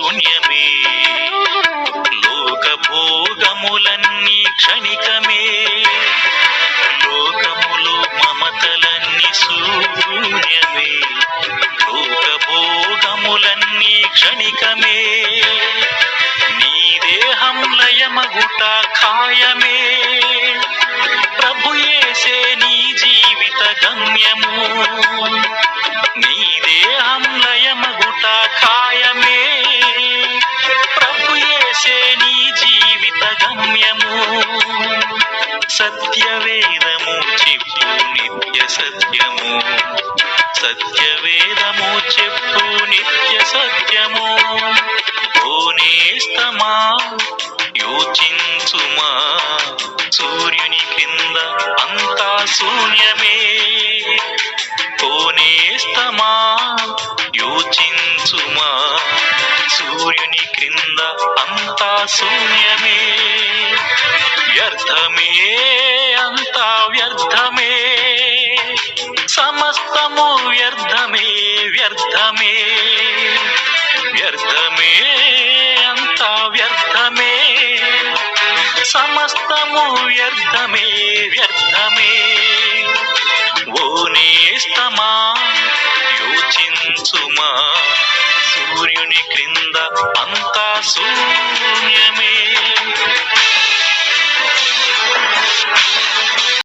శూన్యమే. లోకభోగములన్నీ క్షణికమే. లోకములు మమతలన్నీ శూన్యమే. లోకభోగములన్నీ క్షణికమే. నీ దేహం లయమగుట ఖాయమే. ప్రభుయేసే నీ జీవిత గమ్యము. నీ దేహం లయమగుట ఖాయమే. ప్రభుయేసే నీ జీవిత గమ్యము. సత్యవేదము చెప్పు నిత్య సత్యము. సత్యవేదము చెప్పు నిత్య సత్యము. ఓ నేస్తమా యోచించుమా, సూర్యుని క్రింద అంతా శూన్యమే. ఓ నేస్తమా యోచించుమా, సూర్యుని క్రింద అంతా శూన్యమే. వ్యర్థమే, అంతా వ్యర్థమే. సమస్తము వ్యర్థమే, వ్యర్థమే. వ్యర్థమే, అంతా వ్యర్థమే. సమస్తము వ్యర్థమే, వ్యర్థమే. ఓ నేస్తమా యోచించుమా, సూర్యుని క్రింద అంతా శూన్యమే.